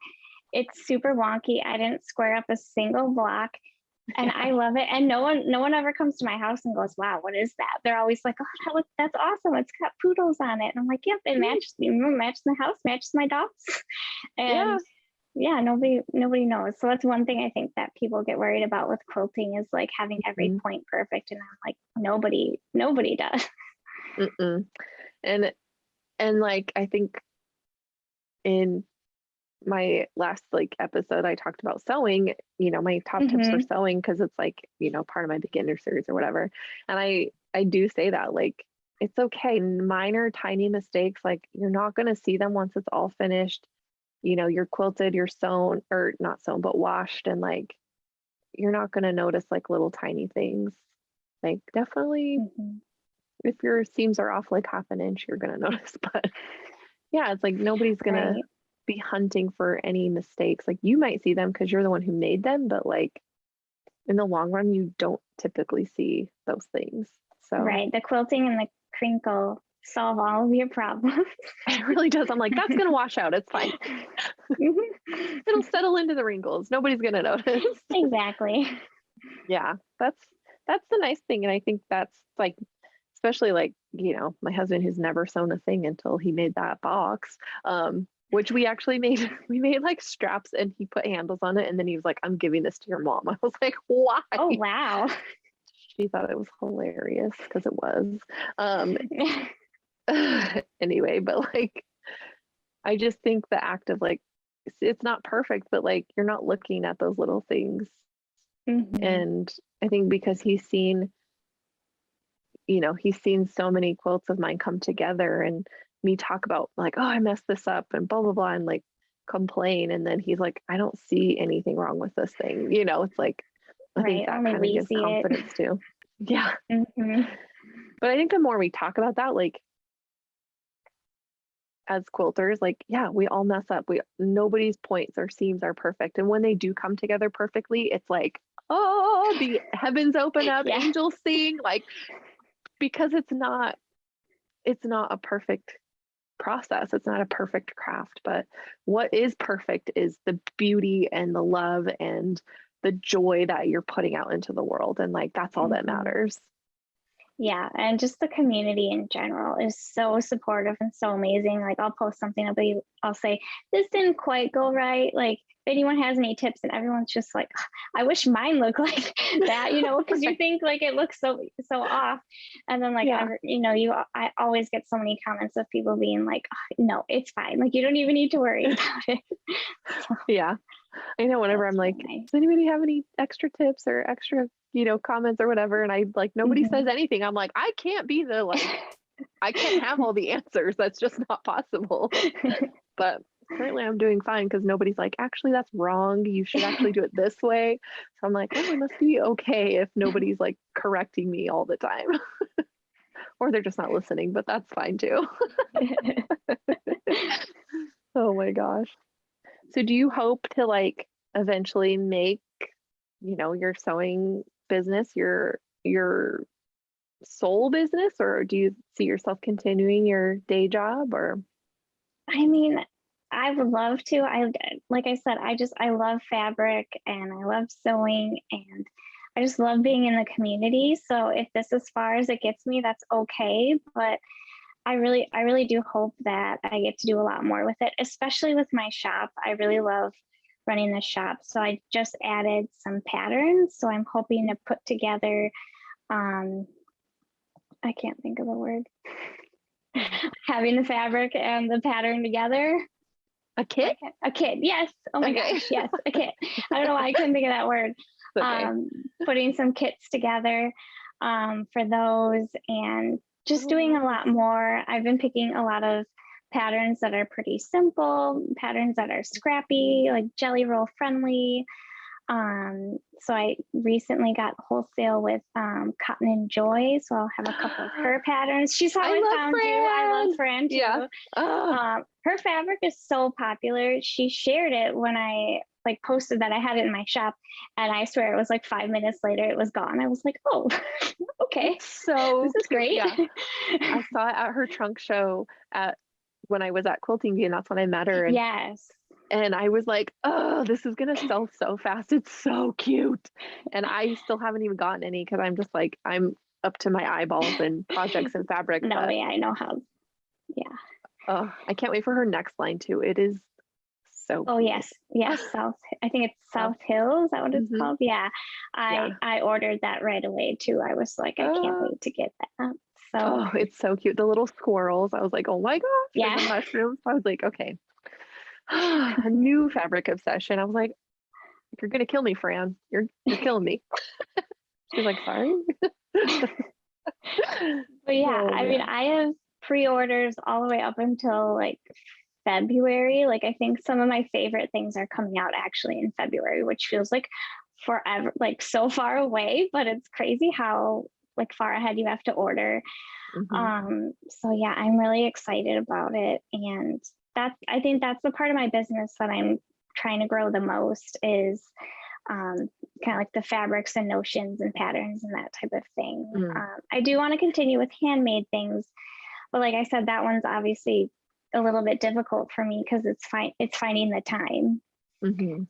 it's super wonky. I didn't square up a single block, and yeah, I love it. And no one ever comes to my house and goes, "Wow, what is that?" They're always like, "Oh, that's awesome. It's got poodles on it." And I'm like, "Yep, it matches the house, matches my dogs." yeah. And yeah, nobody knows. So that's one thing I think that people get worried about with quilting is like having every Mm, point perfect, and I'm like, nobody does. mm-mm. And like, I think in my last like episode, I talked about sewing, you know, my top tips for Hmm. sewing, because it's like, you know, part of my beginner series or whatever. And I do say that like, it's okay, minor tiny mistakes, like you're not going to see them once it's all finished. You know, you're quilted, you're sewn, or not sewn but washed, and like you're not going to notice like little tiny things. Like, definitely Hmm. if your seams are off like half an inch, you're going to notice. But yeah, it's like nobody's gonna Right. be hunting for any mistakes. Like, you might see them because you're the one who made them, but like in the long run, you don't typically see those things. So Right. The quilting and the crinkle solve all of your problems. it really does. I'm like, that's gonna wash out. It's fine. Mhm. It'll settle into the wrinkles. Nobody's gonna notice. Exactly. Yeah, that's the nice thing. And I think that's like, especially like, you know, my husband who's never sewn a thing until he made that box. Which we actually made, we made like straps and he put handles on it, and then he was like, I'm giving this to your mom. I was like, why? Oh, wow. She thought it was hilarious because it was. Um anyway, but like, I just think the act of like, it's not perfect, but like you're not looking at those little things. Hmm. And I think because he's seen, you know, he's seen so many quilts of mine come together and me talk about like, oh, I messed this up and blah, blah, blah, and like complain. And then he's like, I don't see anything wrong with this thing. You know, it's like, I think Right. that Only kind of we gives see it. confidence too. Yeah. Hmm. But I think the more we talk about that, like as quilters, like, yeah, we all mess up. Nobody's points or seams are perfect. And when they do come together perfectly, it's like, oh, the heavens open up, Yeah. angels sing, like, because it's not a perfect process. It's not a perfect craft, but what is perfect is the beauty and the love and the joy that you're putting out into the world. And like, that's all that Hmm. matters. Yeah, and just the community in general is so supportive and so amazing. Like I'll post something, I'll say, this didn't quite go right. Like if anyone has any tips, and everyone's just like, I wish mine looked like that, because you think like it looks so off. And then like Yeah. I always get so many comments of people being like, "Oh, no, it's fine. Like you don't even need to worry about it." So Yeah. I know whenever I'm that's like, really nice. does anybody have any extra tips or extra, you know, comments or whatever? And I like, nobody says Mhm. anything. I'm like, I can't be the like, I can't have all the answers. That's just not possible. But apparently I'm doing fine because nobody's like, actually, that's wrong. You should actually do it this way. So I'm like, oh, I must be okay if nobody's like correcting me all the time. Or they're just not listening, but that's fine too. Oh my gosh. So do you hope to like eventually make, your sewing business your sole business, or do you see yourself continuing your day job or? I mean, I would love to. Like I said, I love fabric and I love sewing and I just love being in the community. So if this is as far as it gets me, that's okay. But I really do hope that I get to do a lot more with it, especially with my shop. I really love running the shop. So I just added some patterns. So I'm hoping to put together, um, I can't think of the word, having the fabric and the pattern together. A kit? A kit, yes. Oh my Okay. gosh, yes, a kit. I don't know why I couldn't think of that word. Okay. Putting some kits together for those and just doing a lot more. I've been picking a lot of patterns that are pretty simple, patterns that are scrappy, like jelly roll friendly. So I recently got wholesale with Cotton and Joy, so I'll have a couple of her patterns. She's how I found you. I love Fran too. Yeah. Her fabric is so popular. She shared it when I like posted that I had it in my shop, and I swear it was like 5 minutes later it was gone. I was like, oh, okay, So this is great. Yeah. I saw it at her trunk show when I was at Quilting Bee, and that's when I met her. And yes. And I was like, oh, this is going to sell so fast. It's so cute. And I still haven't even gotten any because I'm just like, I'm up to my eyeballs in projects and fabric. No, but, yeah, I know how. Yeah. I can't wait for her next line too. It is so Oh, cute. yes. South, I think it's South Hill. Is that what it's called? Yeah. I ordered that right away too. I was like, I can't wait to get that. So it's so cute. The little squirrels. I was like, oh my gosh. yeah. And the mushrooms. I was like, okay. A new fabric obsession. I was like, you're gonna kill me, Fran. You're killing me. She's like, sorry. But yeah, I mean, I have pre-orders all the way up until like February. Like I think some of my favorite things are coming out actually in February, which feels like forever, like so far away, but it's crazy how like far ahead you have to order. So yeah, I'm really excited about it. And I think that's the part of my business that I'm trying to grow the most is kind of like the fabrics and notions and patterns and that type of thing. I do want to continue with handmade things, but like I said, that one's obviously a little bit difficult for me because it's finding the time.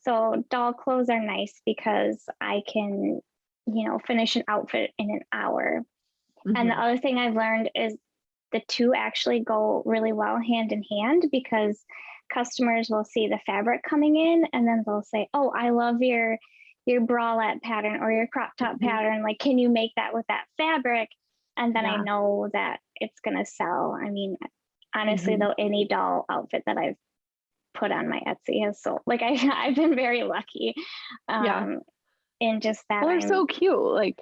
So doll clothes are nice because I can, finish an outfit in an hour. And the other thing I've learned is the two actually go really well hand in hand because customers will see the fabric coming in and then they'll say, oh, I love your bralette pattern or your crop top pattern. Like, can you make that with that fabric? And then I know that it's going to sell. I mean, honestly, though, any doll outfit that I've put on my Etsy has sold. Like I've been very lucky. In just that. Well, they're so cute. Like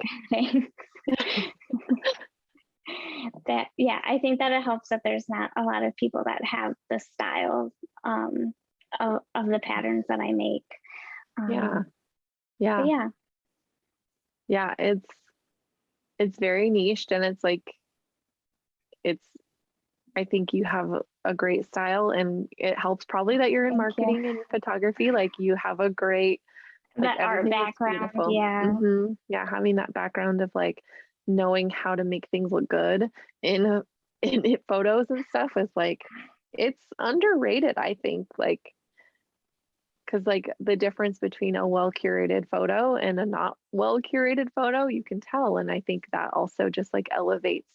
that, yeah, I think that it helps that there's not a lot of people that have the style of the patterns that I make. It's very niched, and it's like I think you have a great style, and it helps probably that you're in marketing and photography. Like you have a great that art background. Yeah, having that background of like knowing how to make things look good in photos and stuff is like, it's underrated, I think, like because like the difference between a well curated photo and a not well curated photo, you can tell. And I think that also just like elevates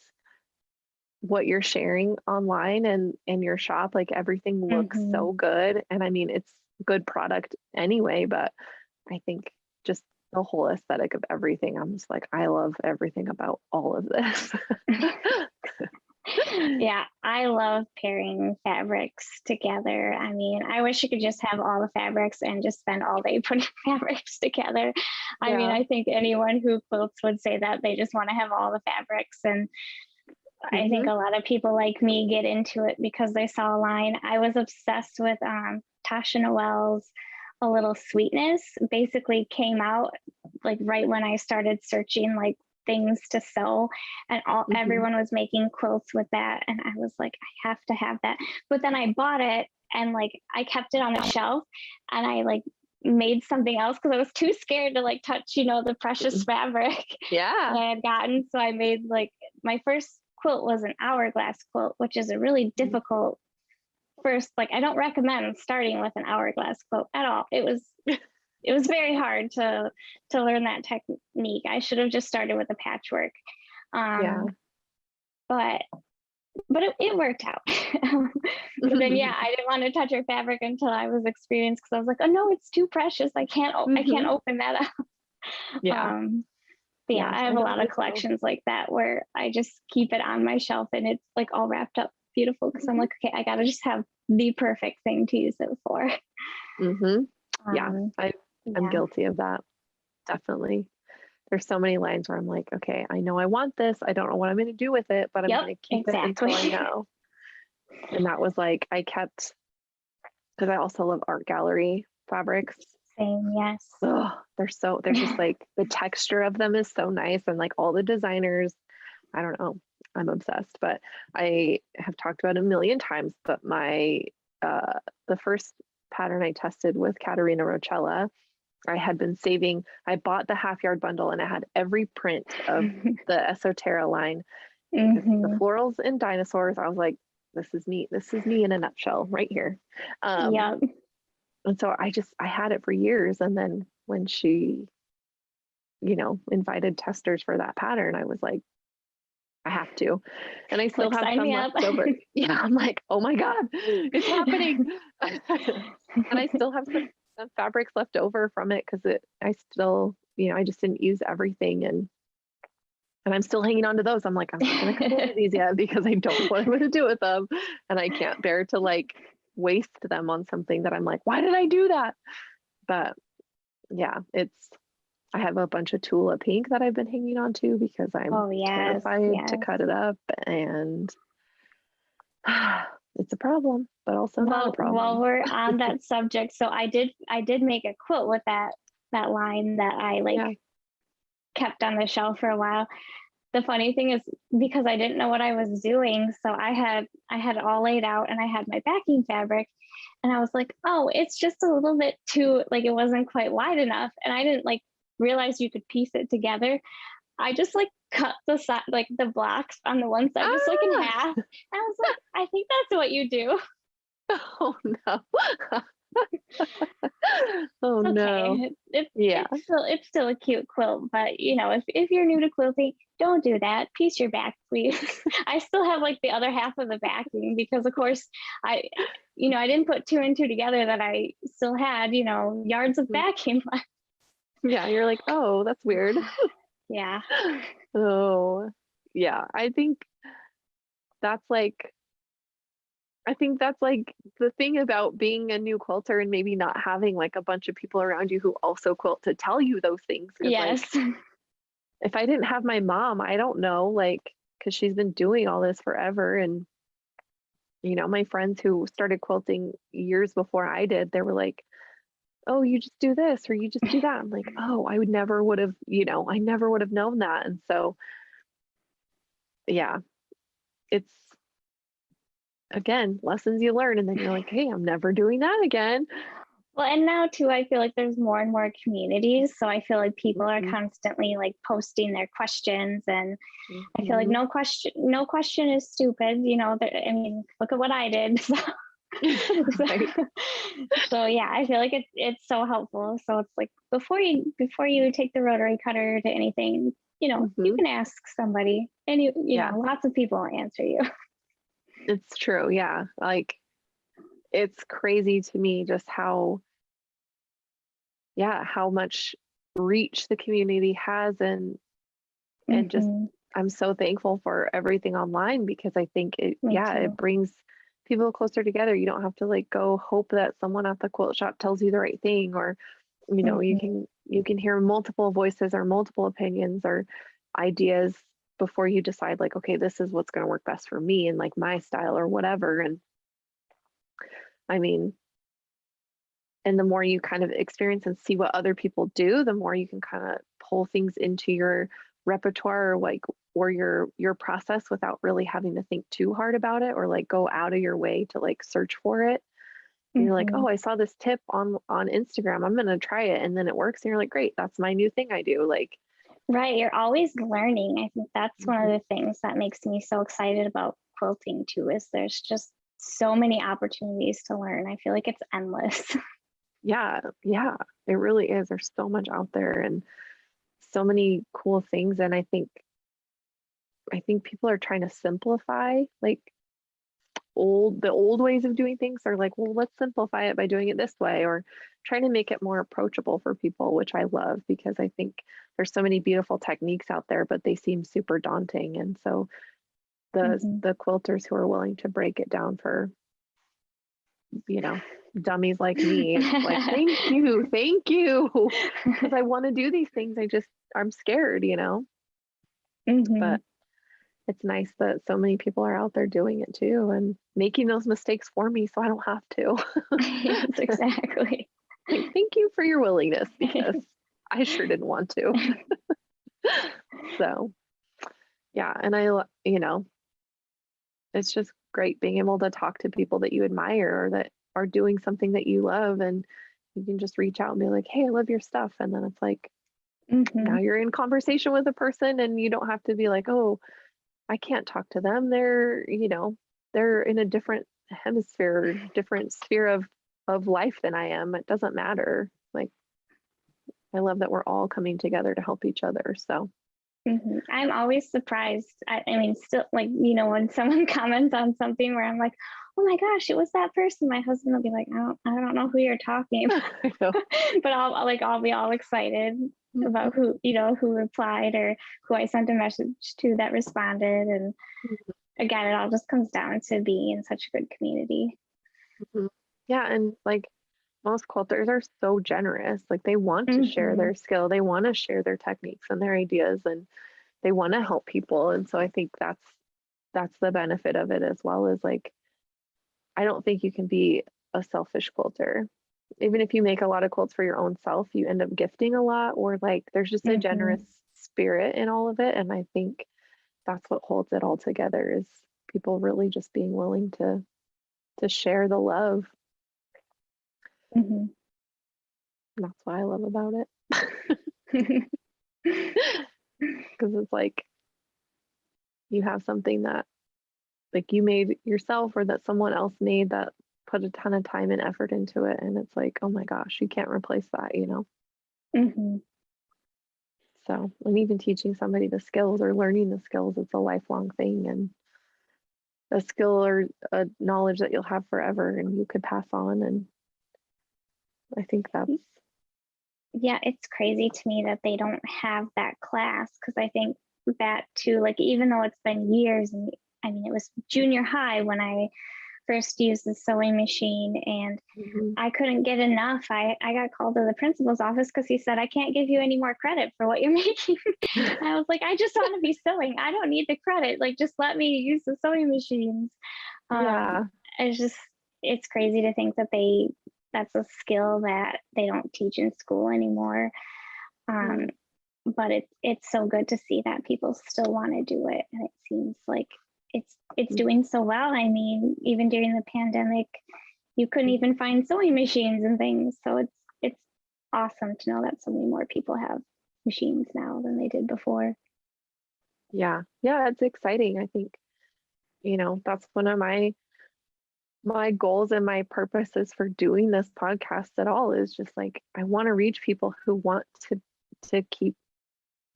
what you're sharing online and in your shop. Like everything looks so good, and I mean it's good product anyway, but I think just the whole aesthetic of everything, I'm just like, I love everything about all of this. Yeah, I love pairing fabrics together. I mean, I wish you could just have all the fabrics and just spend all day putting fabrics together. I mean, I think anyone who quilts would say that they just want to have all the fabrics. And I think a lot of people like me get into it because they saw a line. I was obsessed with Tasha Noel's A Little Sweetness. Basically came out like right when I started searching like things to sew, and Hmm. everyone was making quilts with that, and I was like, I have to have that. But then I bought it, and like I kept it on the shelf, and I like made something else because I was too scared to like touch, the precious fabric that Yeah. I had gotten. So I made like my first quilt was an hourglass quilt, which is a really difficult first. Like I don't recommend starting with an hourglass quilt at all. It was very hard to learn that technique. I should have just started with a patchwork. Yeah. Um, but it worked out. But then yeah, I didn't want to touch her fabric until I was experienced because I was like, oh no, it's too precious. I can't Hmm. open that up. Yeah. Um, but yeah, Yeah. I have I a know lot how of you feel. collections like that where I just keep it on my shelf and it's like all wrapped up beautiful because I'm Hmm. like, okay, I gotta just have the perfect thing to use it for. Hmm. Yeah. Um, I'm yeah. guilty of that. Definitely. There's so many lines where I'm like, okay, I know I want this. I don't know what I'm going to do with it, but I'm Yep. going to keep it until I Exactly. know. And that was like, I kept, because I also love art gallery fabrics. Same. Yes. Oh, they're just like the texture of them is so nice. And like all the designers, I don't know, I'm obsessed. But I have talked about it a million times. But the first pattern I tested with Katerina Roccella, I had been saving, I bought the half yard bundle and it had every print of the Esoterra line because the Hmm. florals and dinosaurs, I was like, this is me. This is me in a nutshell right here. Um, Yep. and so I had it for years. And then when she, invited testers for that pattern, I was like, I have to. And I still Like have sign some me up. left over. Yeah, I'm like, oh my God, it's happening. And I still have some fabrics left over from it because I still, I just didn't use everything. And I'm still hanging on to those. I'm like, I'm not going to complete these yet because I don't know what I'm going to do with them. And I can't bear to like waste them on something that I'm like, why did I do that? But yeah, I have a bunch of Tula pink that I've been hanging on to because I'm Oh yes, terrified to yes. cut it up. And it's a problem, but also not a Well, while problem. we're on that subject, so I did make a quilt with that line that I like Yeah. kept on the shelf for a while. The funny thing is because I didn't know what I was doing, so I had it all laid out and I had my backing fabric and I was like, "Oh, it's just a little bit too like it wasn't quite wide enough." And I didn't like realize you could piece it together. I just like cut the side like the blocks on the one side just like in Ah! half. And I was like, "I think that's what you do." Oh no. Oh Okay. no. It, Yeah. it's still a cute quilt, but if you're new to quilting, don't do that. Piece your back, please. I still have like the other half of the backing because of course I I didn't put two and two together that I still had, yards of Mhm. backing left. Yeah, you're like, oh, that's weird. Yeah. Oh, yeah. That's like, I think that's like the thing about being a new quilter and maybe not having like a bunch of people around you who also quilt to tell you those things. Cause like, Yes. if I didn't have my mom, I don't know, like, cause she's been doing all this forever. And, my friends who started quilting years before I did, they were like, oh, you just do this or you just do that. I'm like, oh, I would never would have, I never would have known that. And so, yeah, it's again, lessons you learn. And then you're like, hey, I'm never doing that again. Well, and now too, I feel like there's more and more communities. So I feel like people are Hmm. constantly like posting their questions, and I feel like Hmm. no question is stupid. I mean, look at what I did. So, Right. so yeah, I feel like it's so helpful. So it's like before you take the rotary cutter to anything, you Hmm. can ask somebody, and Yeah, lots of people will answer you. it's true. Yeah. Like it's crazy to me just how much reach the community has and just Hmm. I'm so thankful for everything online because I think Me it too. brings people closer together. You don't have to like go hope that someone at the quilt shop tells you the right thing or you Hmm. can hear multiple voices or multiple opinions or ideas before you decide like okay, this is what's going to work best for me and like my style or whatever. And I mean, and the more you kind of experience and see what other people do, the more you can kind of pull things into your repertoire or like or your process without really having to think too hard about it or like go out of your way to like search for it. And you're like, Hmm. oh, I saw this tip on Instagram. I'm gonna try it, and then it works, and you're like, great, that's my new thing I do. Like, Right. You're always learning. I think that's one of mhm, the things that makes me so excited about quilting too, is there's just so many opportunities to learn. I feel like it's endless. yeah, yeah, it really is. There's so much out there and so many cool things, and I think people are trying to simplify like the old ways of doing things. Are like, well, let's simplify it by doing it this way, or trying to make it more approachable for people, which I love because I think there's so many beautiful techniques out there, but they seem super daunting. And so the Hmm. the quilters who are willing to break it down for, you know, dummies like me, it's like, thank you, because I want to do these things. I'm scared, Hmm. but it's nice that so many people are out there doing it too and making those mistakes for me so I don't have to. Yes, exactly. Like, thank you for your willingness because I sure didn't want to. So, yeah. And it's just great being able to talk to people that you admire or that are doing something that you love. And you can just reach out and be like, hey, I love your stuff. And then it's like, Hmm. now you're in conversation with a person and you don't have to be like, oh, I can't talk to them. They're in a different hemisphere, different sphere of life than I am. It doesn't matter. Like, I love that we're all coming together to help each other. So, I'm always surprised. I mean, still, like, when someone comments on something where I'm like, oh my gosh, it was that person. My husband will be like, I don't know who you're talking about. I know. But I'll be all excited Mhm, about who replied or who I sent a message to that responded. And mhm, again, it all just comes down to being in such a good community. mhm. Yeah, and like most quilters are so generous. Like they want to share Hmm. their skill, they want to share their techniques and their ideas, and they want to help people. And so I think that's the benefit of it as well. Is like I don't think you can be a selfish quilter. Even if you make a lot of quilts for your own self, you end up gifting a lot, or like there's just a Hmm. generous spirit in all of it. And I think that's what holds it all together is people really just being willing to share the love. Hmm. And that's what I love about it. Because it's like you have something that like you made yourself or that someone else made that put a ton of time and effort into it. And it's like, oh my gosh, you can't replace that. Hmm. So, and even teaching somebody the skills or learning the skills, it's a lifelong thing and a skill or a knowledge that you'll have forever and you could pass on. And I think that's, Yeah, it's crazy to me that they don't have that class, because I think that too, like, even though it's been years, and I mean, it was junior high when I first used the sewing machine, and mhm. I couldn't get enough. I got called to the principal's office because he said, I can't give you any more credit for what you're making. I was like, I just want to be sewing. I don't need the credit. Like, just let me use the sewing machines. Um, Yeah. it's just, it's crazy to think that that's a skill that they don't teach in school anymore. Um, Mhm. but it's so good to see that people still want to do it, and it seems like it's doing so well. I mean, even during the pandemic, you couldn't Mhm. even find sewing machines and things. So it's awesome to know that so many more people have machines now than they did before. Yeah. Yeah. It's exciting. I think, that's one of my goals and my purposes for doing this podcast at all is just like I want to reach people who want to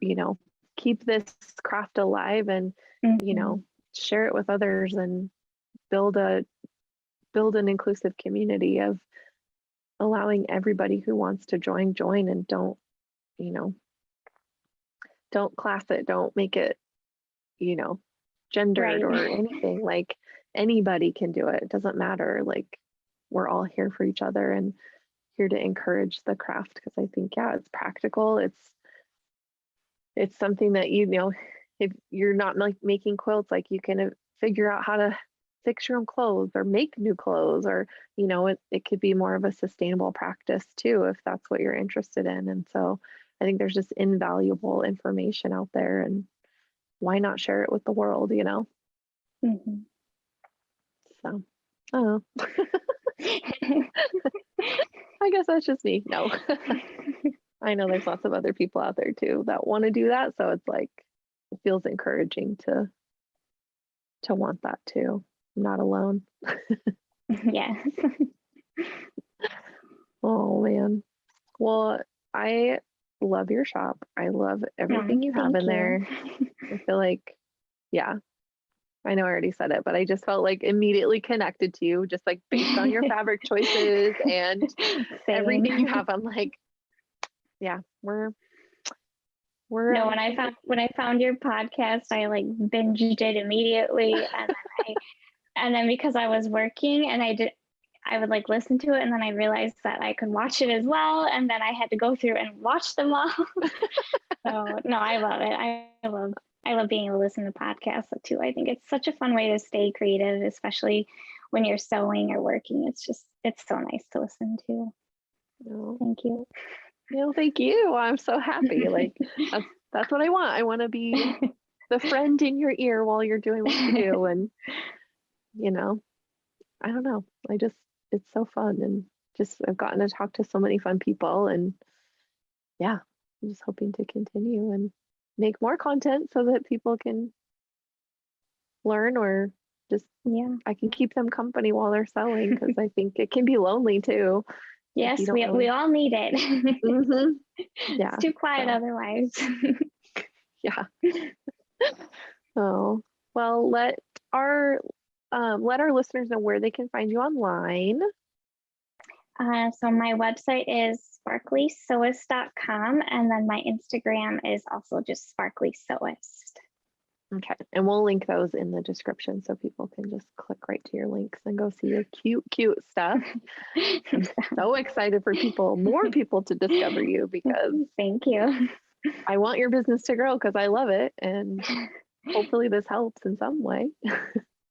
you know keep this craft alive and you Hmm. know share it with others and build a build an inclusive community of allowing everybody who wants to join and you know don't class it, don't make it you know gendered Right. or anything. Like anybody can do it, it doesn't matter. Like we're all here for each other and here to encourage the craft because I think yeah it's practical, it's something that if you're not like making quilts like you can figure out how to fix your own clothes or make new clothes or it could be more of a sustainable practice too if that's what you're interested in. And so I think there's just invaluable information out there, and why not share it with the world, you know? Mhm. So, oh, I guess that's just me. No, I know there's lots of other people out there too that want to do that. So it's like, it feels encouraging to want that too. I'm not alone. Yes. Oh man. Well, I love your shop. I love everything you have Thank in there. you. I feel like, yeah, I know I already said it, but I just felt like immediately connected to you, just like based on your fabric choices and Same. everything you have. I'm like, yeah, we're No, when I found your podcast, I like binged it immediately, and then because I was working and I would like listen to it, and then I realized that I could watch it as well, and then I had to go through and watch them all. So no, I love it. I love being able to listen to podcasts too. I think it's such a fun way to stay creative, especially when you're sewing or working. It's so nice to listen to. no, Thank you. no, thank you. I'm so happy. Like that's what I want. I want to be the friend in your ear while you're doing what you do. And you know, I don't know. It's so fun, and just I've gotten to talk to so many fun people, and yeah, I'm just hoping to continue and make more content so that people can learn, or just Yeah. I can keep them company while they're sewing, because I think it can be lonely too if you Yes, don't we really. all need it. Hmm. It's Yeah. too quiet So otherwise. yeah. Oh well, our let our listeners know where they can find you online. So my website is sparklysewist.com, and then my Instagram is also just Sparkly Sewist. Okay, and we'll link those in the description so people can just click right to your links and go see your cute stuff. I'm so excited for more people to discover you, because Thank you. I want your business to grow because I love it, and hopefully this helps in some way.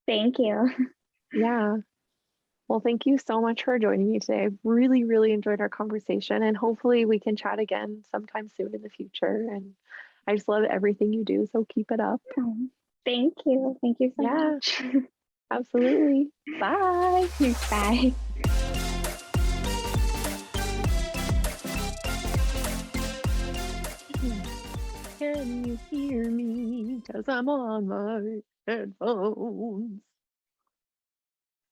Thank you. Yeah. Well, thank you so much for joining me today. I really, really enjoyed our conversation, and hopefully we can chat again sometime soon in the future. And I just love everything you do, so keep it up. Thank you. Thank you so Yeah, much. absolutely. Bye. Bye. Can you hear me? 'Cause I'm on my headphones.